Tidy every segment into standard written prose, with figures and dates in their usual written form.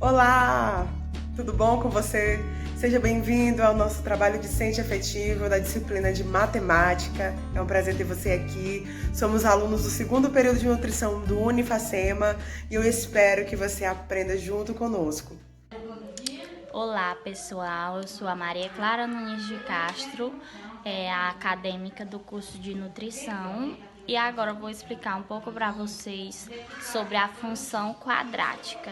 Olá, tudo bom com você? Seja bem-vindo ao nosso trabalho discente afetivo da disciplina de matemática. É um prazer ter você aqui. Somos alunos do segundo período de nutrição do Unifacema e eu espero que você aprenda junto conosco. Olá, pessoal. Eu sou a Maria Clara Nunes de Castro, a acadêmica do curso de nutrição, e agora eu vou explicar um pouco para vocês sobre a função quadrática.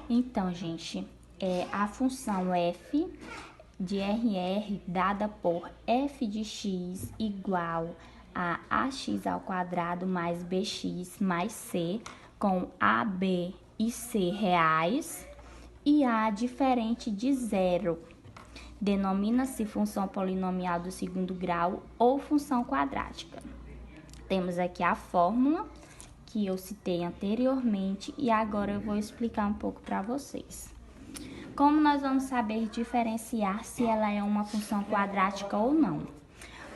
Então, gente, a função f de RR dada por f de x igual a ax ao quadrado mais bx mais c, com a, b e c reais e a diferente de zero. Denomina-se função polinomial do segundo grau ou função quadrática. Temos aqui a fórmula que eu citei anteriormente e agora eu vou explicar um pouco para vocês. Como nós vamos saber diferenciar se ela é uma função quadrática ou não?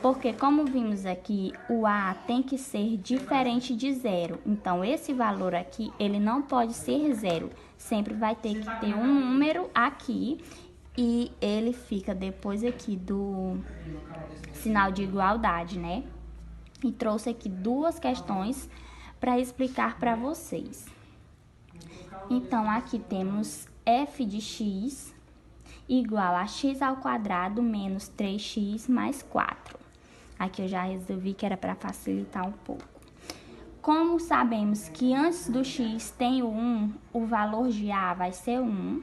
Porque, como vimos aqui, o a tem que ser diferente de zero. Então, esse valor aqui, ele não pode ser zero. Sempre vai ter que ter um número aqui e ele fica depois aqui do sinal de igualdade, né? E trouxe aqui duas questões para explicar para vocês. Então, aqui temos f de x igual a x ao quadrado menos 3x mais 4. Aqui eu já resolvi que era para facilitar um pouco. Como sabemos que antes do x tem o 1, o valor de a vai ser 1,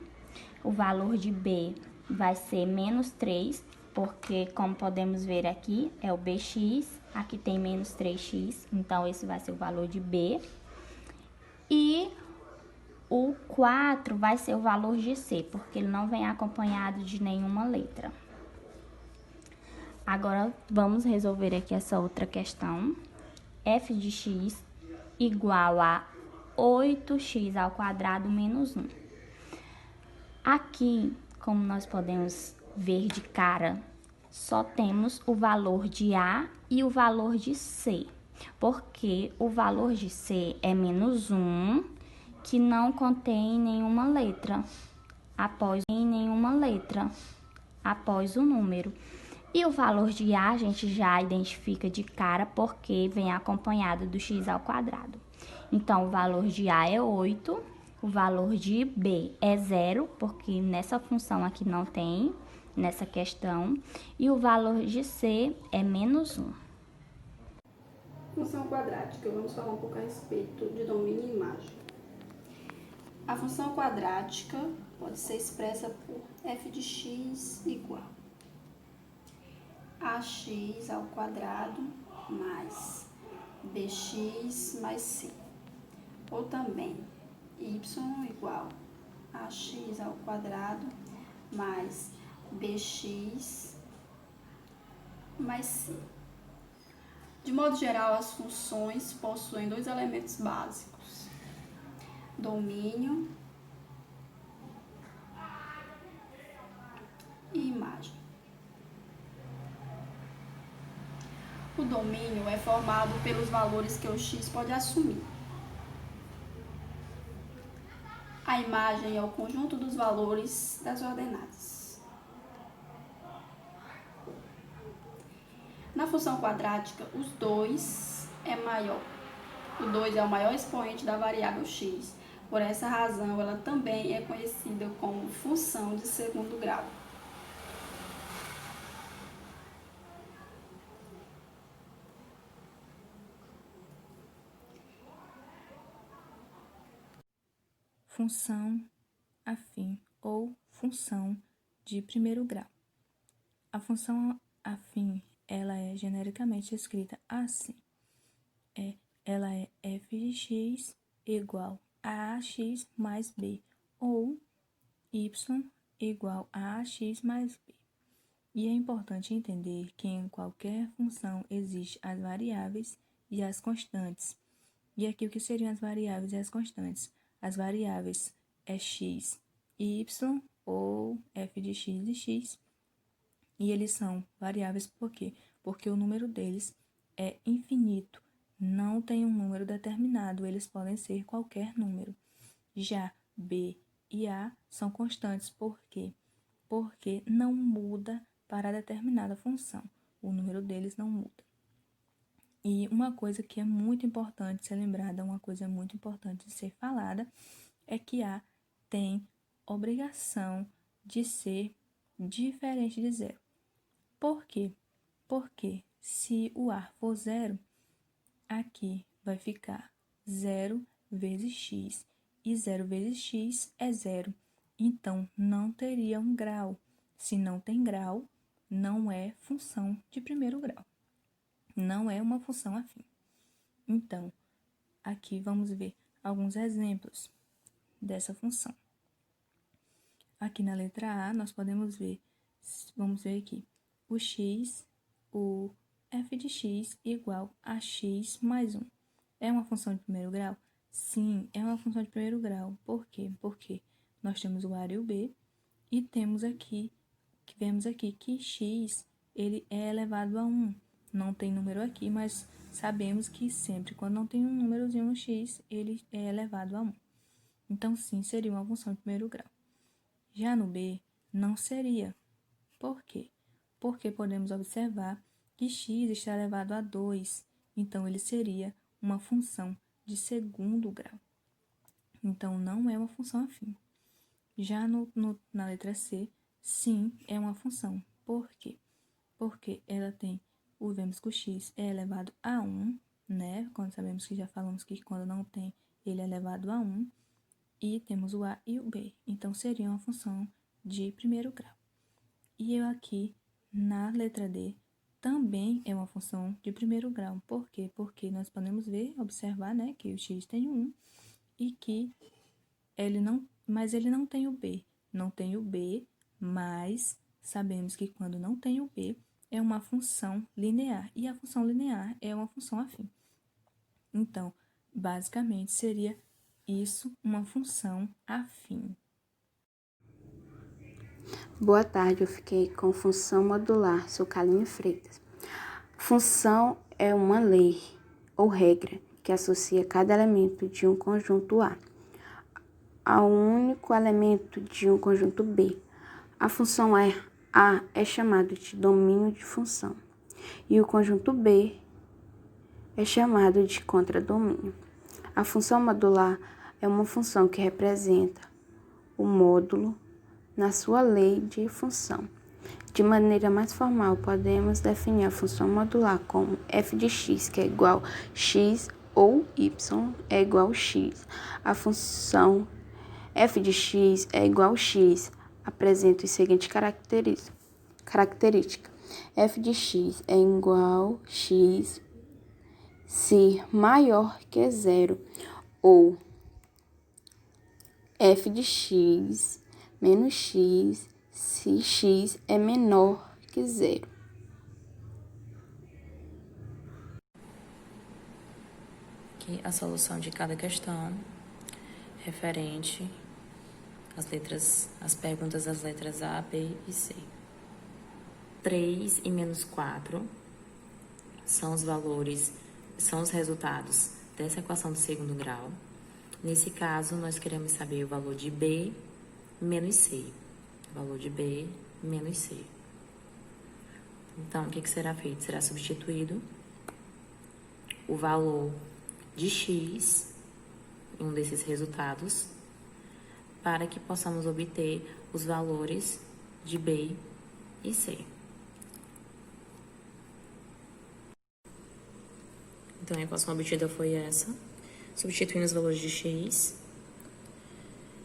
o valor de b vai ser menos 3, porque como podemos ver aqui, é o bx, aqui tem menos 3x, então esse vai ser o valor de b. E o 4 vai ser o valor de c, porque ele não vem acompanhado de nenhuma letra. Agora, vamos resolver aqui essa outra questão. F de x igual a 8x ao quadrado menos 1. Aqui, como nós podemos ver de cara, só temos o valor de A e o valor de C, porque o valor de C é menos 1, que não contém nenhuma letra após o número. E o valor de A a gente já identifica de cara porque vem acompanhado do x ao quadrado. Então, o valor de A é 8, o valor de B é 0, porque nessa função aqui não tem, nessa questão, e o valor de C é menos 1. Função quadrática, vamos falar um pouco a respeito de domínio e imagem. A função quadrática pode ser expressa por f de x igual a ax ao quadrado mais bx mais c. Ou também y igual a ax ao quadrado mais bx mais c. De modo geral, as funções possuem dois elementos básicos: domínio e imagem. O domínio é formado pelos valores que o x pode assumir. A imagem é o conjunto dos valores das ordenadas. Na função quadrática, o 2 é o maior expoente da variável x. Por essa razão, ela também é conhecida como função de segundo grau. Função afim ou função de primeiro grau. A função afim, ela é genericamente escrita assim. Ela é f de x igual a ax mais b, ou y igual a ax mais b. E é importante entender que em qualquer função existem as variáveis e as constantes. E aqui o que seriam as variáveis e as constantes? As variáveis é x e y, ou f de x e x. E eles são variáveis por quê? Porque o número deles é infinito, não tem um número determinado, eles podem ser qualquer número. Já b e A são constantes. Por quê? Porque não muda para determinada função. O número deles não muda. E uma coisa que é muito importante ser lembrada, uma coisa muito importante de ser falada, é que A tem obrigação de ser diferente de zero. Por quê? Porque se o A for zero, aqui vai ficar 0 vezes x, e 0 vezes x é zero. Então, não teria um grau. Se não tem grau, não é função de primeiro grau. Não é uma função afim. Então, aqui vamos ver alguns exemplos dessa função. Aqui na letra A, nós podemos ver, vamos ver aqui, o x, o f de x igual a x mais 1. É uma função de primeiro grau? Sim, é uma função de primeiro grau. Por quê? Porque nós temos o A e o B e vemos aqui que x ele é elevado a 1. Não tem número aqui, mas sabemos que sempre quando não tem um númerozinho no x, ele é elevado a 1. Então, sim, seria uma função de primeiro grau. Já no B, não seria. Por quê? Porque podemos observar que x está elevado a 2, então ele seria uma função de segundo grau. Então, não é uma função afim. Já na letra C, sim, é uma função. Por quê? Porque ela tem, vemos que o x é elevado a 1, né? Quando sabemos que já falamos que quando não tem, ele é elevado a 1. E temos o A e o B. Então, seria uma função de primeiro grau. E eu aqui, na letra D, também é uma função de primeiro grau. Por quê? Porque nós podemos observar, né, que o x tem 1 e que mas ele não tem o B. Não tem o B, mas sabemos que quando não tem o B, é uma função linear. E a função linear é uma função afim. Então, basicamente, seria isso uma função afim. Boa tarde, eu fiquei com função modular, sou Kaline Freitas. Função é uma lei ou regra que associa cada elemento de um conjunto A ao único elemento de um conjunto B. A função A é chamada de domínio de função e o conjunto B é chamado de contradomínio. A função modular é uma função que representa o módulo na sua lei de função. De maneira mais formal, podemos definir a função modular como f de x, que é igual a x, ou y é igual a x. A função f de x é igual a x apresenta os seguintes características. F de x é igual a x se maior que zero, ou f de x menos x se x é menor que zero. Aqui a solução de cada questão referente às perguntas das letras A, B e C. 3 e menos 4 são os resultados dessa equação do segundo grau. Nesse caso, nós queremos saber o valor de B menos C. O valor de B menos C. Então, o que será feito? Será substituído o valor de x em um desses resultados para que possamos obter os valores de B e C. Então, a equação obtida foi essa, substituindo os valores de x,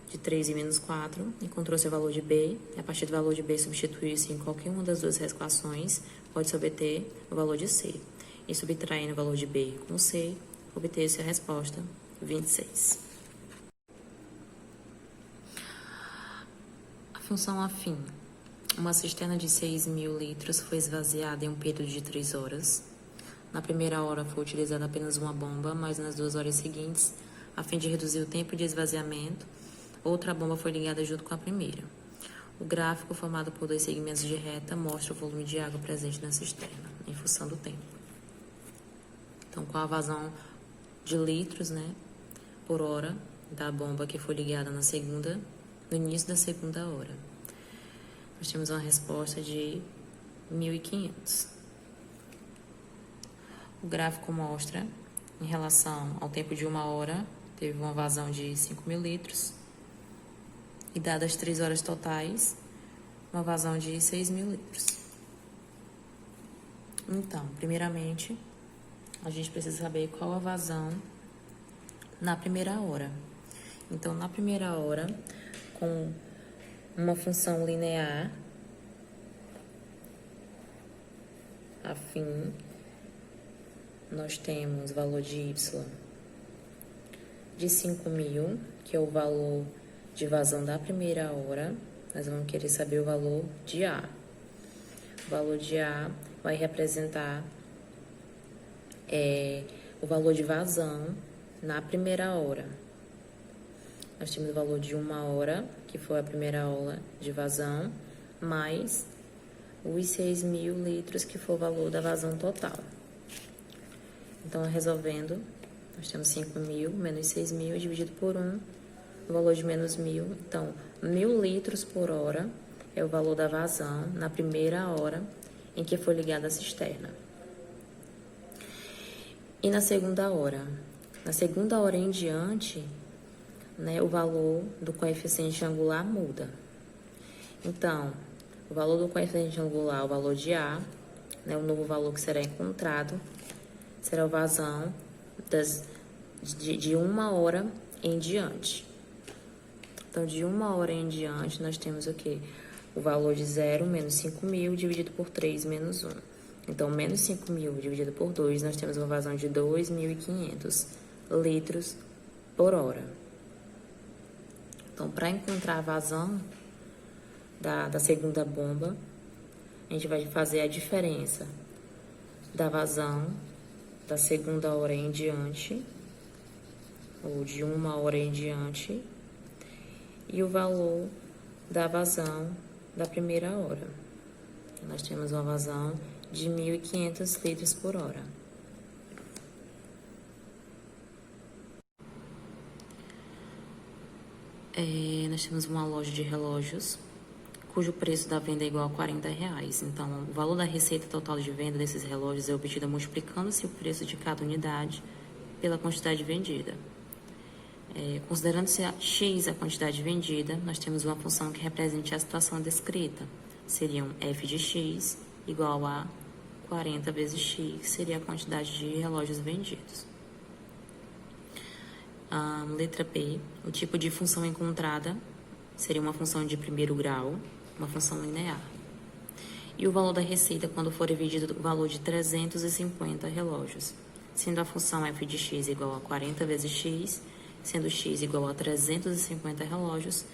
de 3 e menos 4, encontrou-se o valor de b, e a partir do valor de b substituiu-se em qualquer uma das duas equações, pode-se obter o valor de c. E subtraindo o valor de b com c, obteve-se a resposta 26. A função afim. Uma cisterna de 6.000 litros foi esvaziada em um período de 3 horas. Na primeira hora foi utilizada apenas uma bomba, mas nas 2 horas seguintes, a fim de reduzir o tempo de esvaziamento, outra bomba foi ligada junto com a primeira. O gráfico, formado por 2 segmentos de reta, mostra o volume de água presente na cisterna, em função do tempo. Então, com a vazão de litros, por hora, da bomba que foi ligada na segunda no início da segunda hora. Nós temos uma resposta de 1.500. O gráfico mostra, em relação ao tempo de 1 hora, teve uma vazão de 5.000 litros. E dadas 3 horas totais, uma vazão de 6.000 litros. Então, primeiramente, a gente precisa saber qual a vazão na primeira hora. Então, na primeira hora, com uma função linear, afim, nós temos o valor de y de 5.000, que é o valor de vazão da primeira hora. Nós vamos querer saber o valor de A. O valor de A vai representar o valor de vazão na primeira hora. Nós temos o valor de 1 hora, que foi a primeira hora de vazão, mais os 6.000 litros, que foi o valor da vazão total. Então, resolvendo, nós temos 5.000 menos 6.000 dividido por 1, o valor de menos 1.000. Então, 1.000 litros por hora é o valor da vazão na primeira hora em que foi ligada a cisterna. E na segunda hora? Na segunda hora em diante, né, o valor do coeficiente angular muda. Então, o valor do coeficiente angular, o valor de A, né, o novo valor que será encontrado, será o vazão de 1 hora em diante. Então, de 1 hora em diante, nós temos o quê? O valor de 0 menos 5.000 dividido por 3 menos 1. Então, menos 5.000 dividido por 2, nós temos uma vazão de 2.500 litros por hora. Então, para encontrar a vazão da segunda bomba, a gente vai fazer a diferença da vazão da segunda hora em diante, ou de 1 hora em diante, e o valor da vazão da primeira hora. Nós temos uma vazão de 1.500 litros por hora. Nós temos uma loja de relógios cujo preço da venda é igual a R$40. Então, o valor da receita total de venda desses relógios é obtida multiplicando-se o preço de cada unidade pela quantidade vendida. Considerando-se x a quantidade vendida, nós temos uma função que represente a situação descrita. Seriam f de x igual a 40 vezes x, que seria a quantidade de relógios vendidos. Letra B, o tipo de função encontrada seria uma função de primeiro grau, uma função linear. E o valor da receita quando for dividido o valor de 350 relógios, sendo a função f de x igual a 40 vezes x, sendo x igual a 350 relógios,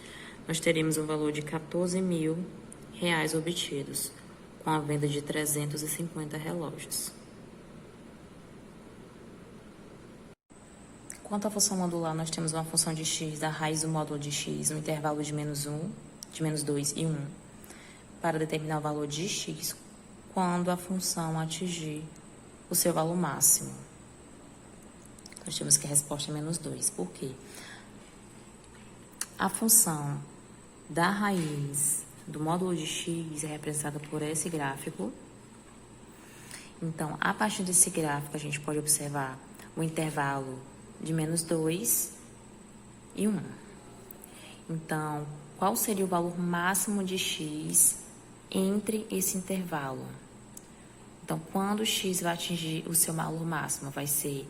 nós teremos um valor de R$14.000 obtidos, com a venda de 350 relógios. Quanto à função modular, nós temos uma função de x da raiz do módulo de x no intervalo de menos 2 e 1, para determinar o valor de x quando a função atingir o seu valor máximo. Nós temos que a resposta é menos 2. Por quê? A função da raiz do módulo de x é representada por esse gráfico. Então, a partir desse gráfico, a gente pode observar o intervalo de menos 2 e 1. Então, qual seria o valor máximo de x entre esse intervalo? Então, quando x vai atingir o seu valor máximo, vai ser,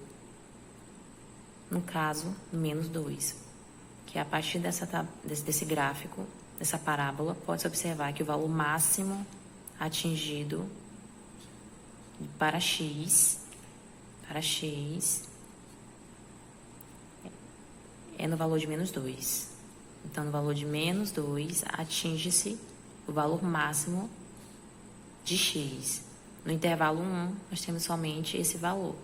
no caso, menos 2. Que a partir desse gráfico, dessa parábola, pode-se observar que o valor máximo atingido para x é no valor de menos 2. Então, no valor de menos 2, atinge-se o valor máximo de x. No intervalo 1, nós temos somente esse valor.